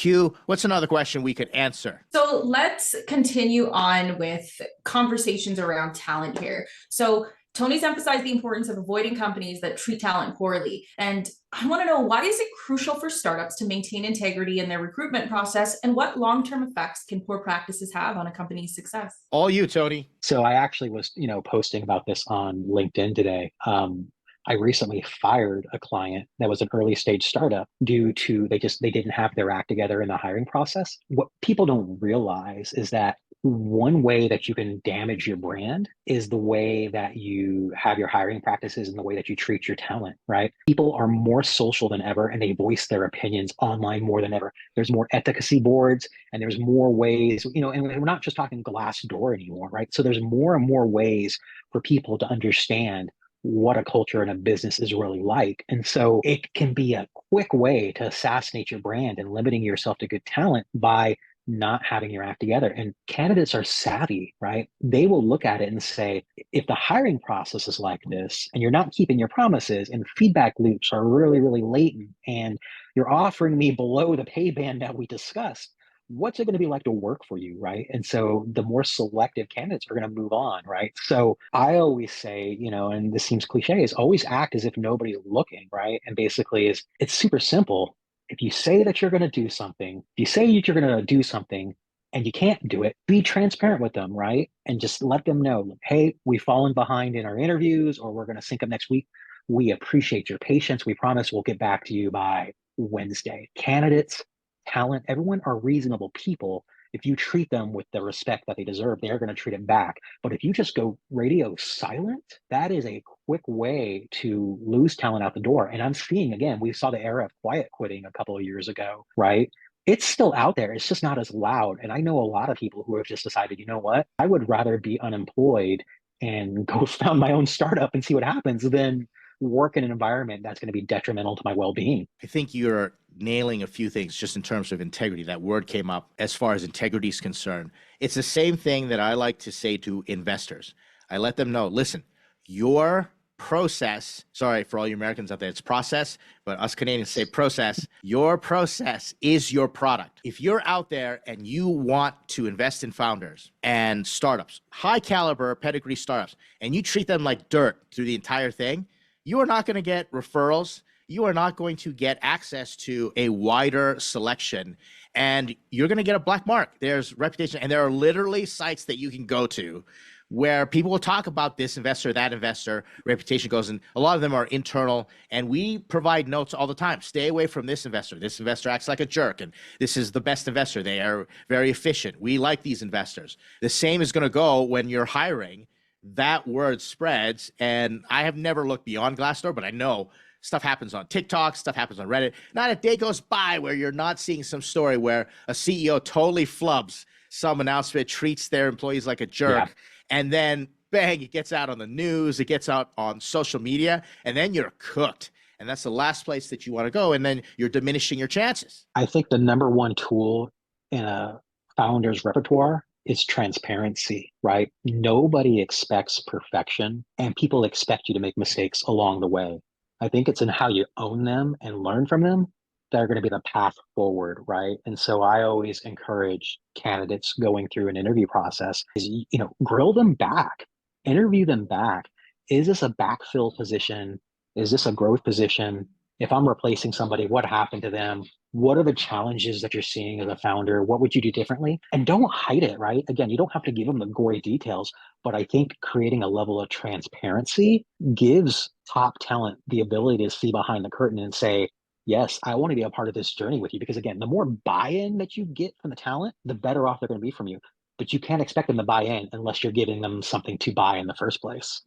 Hugh, what's another question we could answer? So let's continue on with conversations around talent here. So Tony's emphasized the importance of avoiding companies that treat talent poorly. And I want to know, why is it crucial for startups to maintain integrity in their recruitment process, and what long-term effects can poor practices have on a company's success? All you, Tony. So I actually was, posting about this on LinkedIn today. I recently fired a client that was an early stage startup due to they didn't have their act together in the hiring process. What people don't realize is that one way that you can damage your brand is the way that you have your hiring practices and the way that you treat your talent, right? People are more social than ever and they voice their opinions online more than ever. There's more efficacy boards and there's more ways, and we're not just talking Glassdoor anymore, right? So there's more and more ways for people to understand what a culture and a business is really like. And so it can be a quick way to assassinate your brand and limiting yourself to good talent by not having your act together. And candidates are savvy, right? They will look at it and say, if the hiring process is like this and you're not keeping your promises and feedback loops are really, really latent and you're offering me below the pay band that we discussed, what's it going to be like to work for you, right? And so the more selective candidates are going to move on, right? So I always say, and this seems cliche, is always act as if nobody's looking, right? And basically it's super simple. If you say that you're going to do something, if you say that you're going to do something and you can't do it, be transparent with them, right? And just let them know, hey, we've fallen behind in our interviews, or we're going to sync up next week. We appreciate your patience. We promise we'll get back to you by Wednesday. Candidates, talent, everyone are reasonable people. If you treat them with the respect that they deserve, they're going to treat it back. But if you just go radio silent, that is a quick way to lose talent out the door. And I'm seeing, again, we saw the era of quiet quitting a couple of years ago, right? It's still out there. It's just not as loud. And I know a lot of people who have just decided, you know what, I would rather be unemployed and go found my own startup and see what happens than work in an environment that's going to be detrimental to my well-being. I think you're nailing a few things just in terms of integrity. That word came up as far as integrity is concerned. It's the same thing that I like to say to investors. I let them know, listen, your process, sorry for all you Americans out there, it's process, but us Canadians say process. Your process is your product. If you're out there and you want to invest in founders and startups, high caliber pedigree startups, and you treat them like dirt through the entire thing, you are not going to get referrals. You are not going to get access to a wider selection, and you're going to get a black mark. There's reputation, and there are literally sites that you can go to where people will talk about this investor, that investor, reputation goes, and a lot of them are internal, and we provide notes all the time. Stay away from this investor. This investor acts like a jerk, and this is the best investor. They are very efficient. We like these investors. The same is going to go when you're hiring. That word spreads, and I have never looked beyond Glassdoor, but I know stuff happens on TikTok, stuff happens on Reddit. Not a day goes by where you're not seeing some story where a CEO totally flubs some announcement, treats their employees like a jerk, and then bang, it gets out on the news, it gets out on social media, and then you're cooked. And that's the last place that you want to go, and then you're diminishing your chances. I think the number one tool in a founder's repertoire is transparency, right? Nobody expects perfection, and people expect you to make mistakes along the way. I think it's in how you own them and learn from them that are going to be the path forward, right? And so I always encourage candidates going through an interview process is, grill them back, interview them back. Is this a backfill position? Is this a growth position? If I'm replacing somebody, what happened to them? What are the challenges that you're seeing as a founder? What would you do differently? And don't hide it, right? Again, you don't have to give them the gory details, but I think creating a level of transparency gives top talent the ability to see behind the curtain and say, yes, I want to be a part of this journey with you. Because again, the more buy-in that you get from the talent, the better off they're going to be from you. But you can't expect them to buy in unless you're giving them something to buy in the first place.